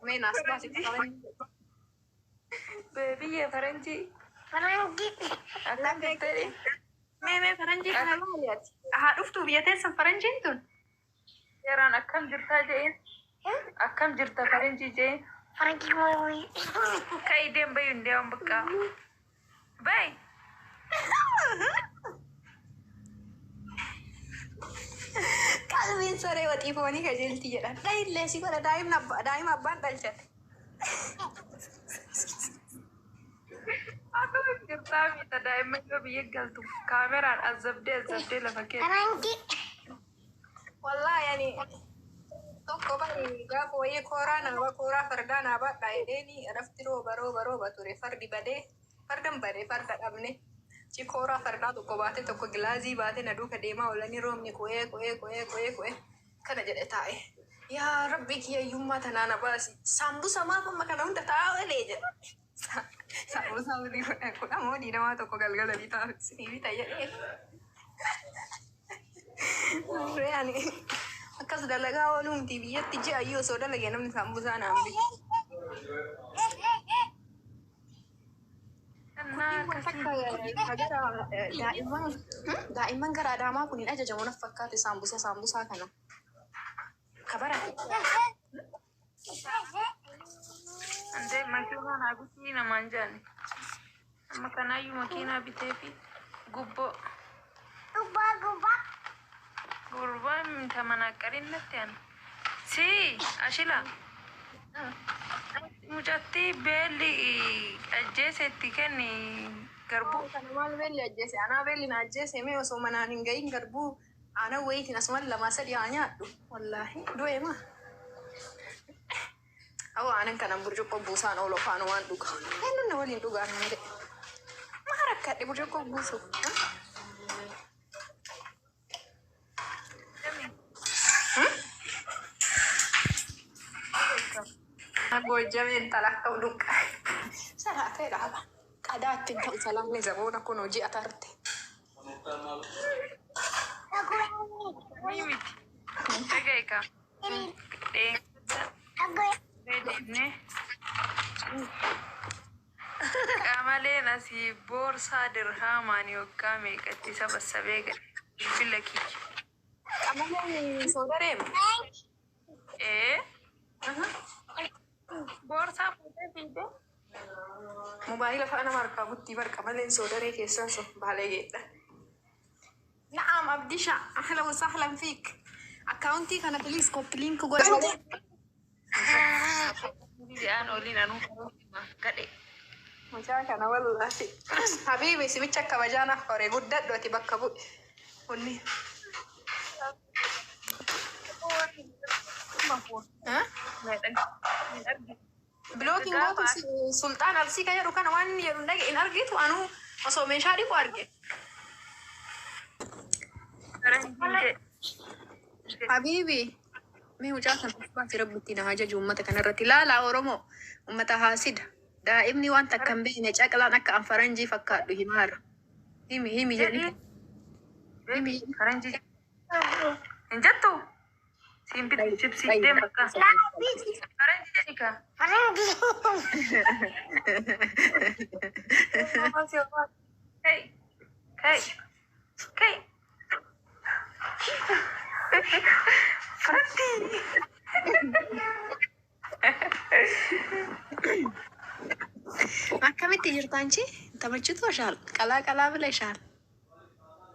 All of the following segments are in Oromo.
مين أصبحت بيبي يا فرنجي فرنجي أكم جبتي مين فرنجي حلوة هادفتوا بيتين فرنجي انتون يران أكم جبتا جين أكم جبتا فرنجي جين فرنجي موي كايدين بيون ديون بكا باي قلبين سوري وطيفوني كجلتي جدا دايم ليسي ولا دايم أبان دلشت أكم جبتا ميتا دائما بيقلتو كاميرا الزبدة لفكيت فرنجي والله يعني tokko bari gaafa wayii kooraa nama kooraa fardaa naa baadhaa jedheeni rafti rooba ture fardi badee fardan badee farda dhabne ci kooraa fardaa tokko baate tokko gilaazii baate na duuka deemaa oolanii roobni qo'ee kana jedhe taa'e yaa rabbi kiyyayyummaa tanaa na baasi saambusa maaf amma kana hunda taa'ee jedhe saambusa kudha moo diidamaa tokko galgala bitaa sinii bita jedhee yani akkas dalagaa oolumti biyyatti ji'a iyyuu osoo dalagee namni saambusaa naan bitu. Daa'imman gara Adaamaa kun hin ajajamu naf fakkaate saambusaa kana. Kabarate. Ande makiinaa naa bitii namaan jaani amma kanaayyuu makiinaa bitee fi gubboo gurbaan tamanaaqqariin natti aan si ashila mucatti beelli ajjeesetti kenni garbuu Kana maal beelli ajjeese? Anaa beelli na ajjeese mee osoo manaan hin gahin garbuu aanan wayiitiin asumaan lamaa sadii haa nyaadhu. Wallaahi du'e maa. Awwa aanan kanan burcuqqoo buusaan oolu afaan waan dhugaa. Eenyuun na waliin dhugaan malee. Maa rakkadhe burcuqqoo buusuuf? Goojjameen talakka udukka. Salaatee dhaaba. Qadaattiin ta'u salaamni zaboona kun hojii atarte. ni miti dhagaika deemne qamaleen asii boorsaa dirhaamaan yoggaa meeqatti sabassabee gale bilbila kiyya Qamaleen soodareema. boorsaa fuutee fiide Mobaayila fa'a nama harkaa buttii bar qamaleen soodaree keessan sun baalee geedha. Na'am Abdisha, ahlan wa sahlan fiik. Akkaawuntii kana please copy link godhate. biyaan oliin anuu gadhe Mucaa kana wallahi. Habiibi simicha kabajaanaaf hore guddadhu ati bakka bu'e. Kunni. Blookiin gootu sultaan alsii kan jedhu kana waan jedhu dhage hin argitu anuu osoo meeshaa dhiqu arge. Habiibi. Mee mucaa kana uffaati rabbitti na hajaju uummata kanarratti ilaalaa Oromoo uummata haasida. Daa'imni waan takka hin beekne caqlaan akka an faranjii fakkaadhu himaara. Himi jedhi. faranjii hin jettu siin bitu chipsii deem bakka faranjii jedhika Hey, hey, hey. Fatti. Akkamitti jirtaan chi? Taphachitu shaal. Qalaa bila shaal.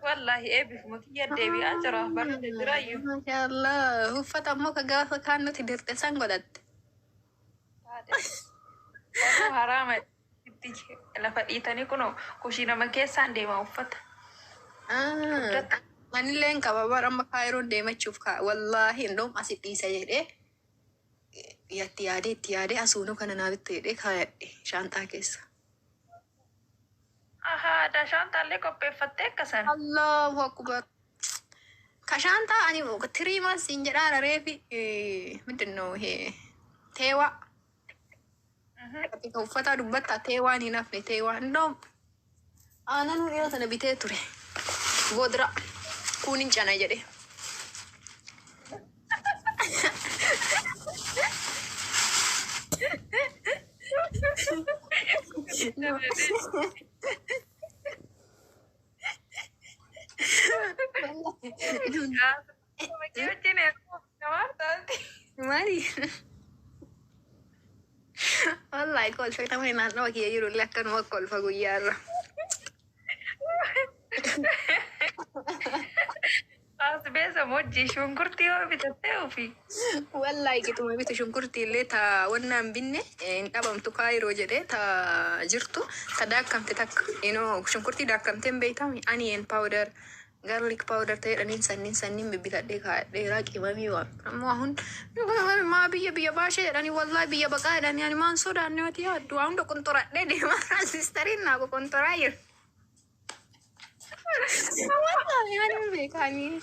Wallahi eebif mukiyya deebi'aa jira barra jiraayyu. Maashaallah. Uffata ammoo ka gaafa kaan nuti dirte san godhatte. Haraama itti lafa dhiitanii kunoo kushii nama keessaan deema uffata. Anilleen qaba bara amma kaayiroon deemachuuf wallahi indoom asi dhiisa jedhee itti yaadee asuunu kana naabitti jedhee kaayadhe shaantaa keessa. Aadaa shaantaallee qopheeffattee akkasan. Allahu akbar. Ka shaantaa ani tiriimaa siin jedhaan reefi middannoo teewaa. Ka uffata dubbatta teewaan hin hafne teewaa indoom aanan yoo sana bitee ture. Godra kunin cana jedhe. Mari. Wallahi kolfa tamay naannoo kiyya jirullee akkanuma kolfa guyyaarra. Asbeessa mojjii shunkurtii yoo bitattee ofii. Wallahi gituma bitu shunkurtiillee ta wannaan binne hin dhabamtu kaayiroo jedhee ta jirtu ta daakkamte takka shunkurtii daakkamteen beekame onion powder garlic powder ta'edhaniin sanniin bibbitadhee kaadheeraa qimamii waan ammoo hun maa biyya baashee jedhanii wallahi biyya baqaa jedhanii ani maan sodaanne ati yaaddu waan hunda qunxuradhee deemaa transistariin naa qunxuraa jiru. Wallahi ani beekanii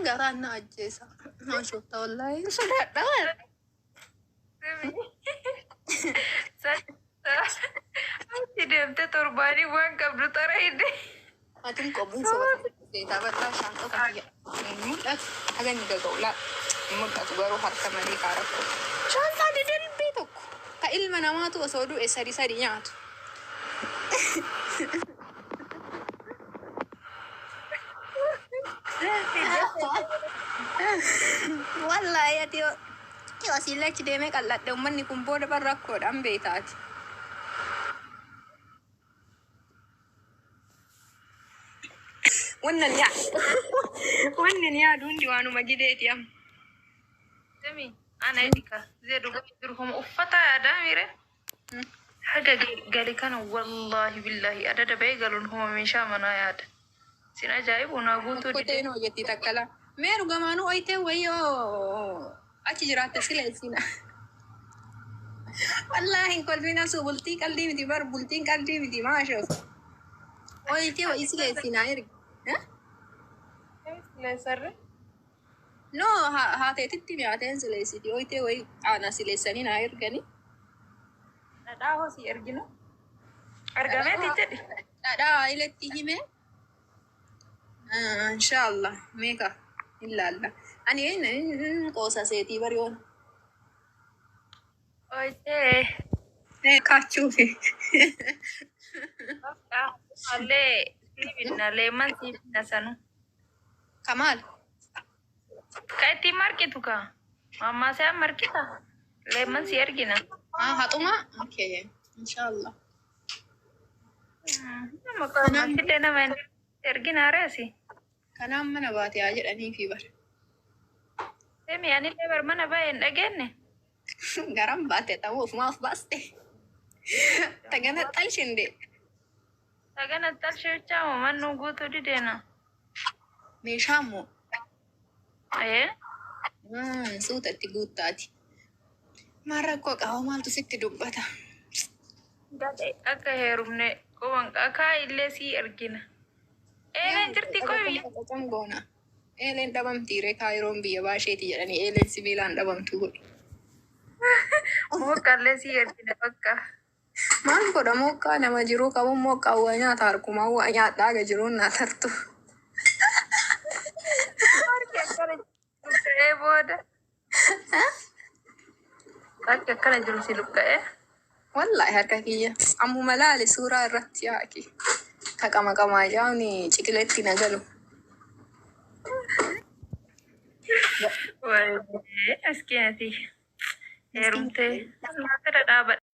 garaan na ajjeesa. Maashofta wallahi sodaadha. Ati deemte torbaanii waan qabdu tara hidde. Atin qobuun soba seetaa bal'aa isaan qofa kiyya. Mul'atu hagan gaga'ulaa. Mul'atu garuu harka malee kaarakko. Shaantaa didalbii tokko. Ka ilma namaatu osoo du'e sadi nyaatu. Wallahi ati yoo asiin achi deemee qal'adhe uummanni kun booda bar rakkoodhaan beetaati. Wannan yaadu hundi waanuma jideeti amma. Demi ana edika zeedu durhuma uffata yaadaa mire. Haga gali kana wallahi billahi adada ba'ee galuun homa meeshaa manaa yaada. Sin ajaa'ibu naa guutuu dide. Koteen hojjetti takkala. Meeru gamaanuu oyitee wayyoo achi jiraatte sileessina. Wallahi hin kolfina su bultii qalbii miti bar bultiin qalbii miti maashoof. Oyitee wayii sileessinaa ergi. Leesarre? No haateetitti miyaateen sileessiti oyitee wayii aanaa sileessanii naa ergani. Dhadhaa hosii erginu. Argameeti jedhi. Dhadhaa iletti hime. Inshallah meeqa ilaalla. Ani qoosa seetii bariyoon. Oyitee. Kaachuufi. Allee siibinna leeman siibinna sanu. Kamal. Ka ittiin marqitu kaa. Mammaa isaa marqita. Leeman si ergina. Haxuma? Okay. Inshallah. Maqaan fidee nama ergina reesi. Kanaan mana baate haa jedhanii fi bar. Demi anillee bar mana baay'ee hin dhageenye. Garam baate ta'uu ofumaaf baaste. Tagana xalshinde. Sagana talshechaa moo mannuu guutuu dideena. Meeshaa moo? Ayee. Suuta itti guuttaati. Maarrakkoo qaba maaltu sitti dubbata. Gadee akka heerumne qoban qakaa illee sii ergina. Eeleen jirti qobi. Goona. Eeleen dhabamtiire kaayiroon biyya baasheeti jedhanii eeleen sibiilaan dhabamtu godhu. Mokkaallee sii ergina bakka. Maal godha mokkaa nama jiruu qabu mokkaa waa nyaata harkumaa waa nyaadhaa aga jiruun naa tartu. Harki akkana jiru ta'ee booda. Harki akkana jiru si luqqa'ee. Wallahi harka kiyya. Ammuma laali suuraa irratti yaaki. Ka qama jaawni ciqileetti nagalu. Waayee askeenati. Heerumtee. Maata dhadhaabadha.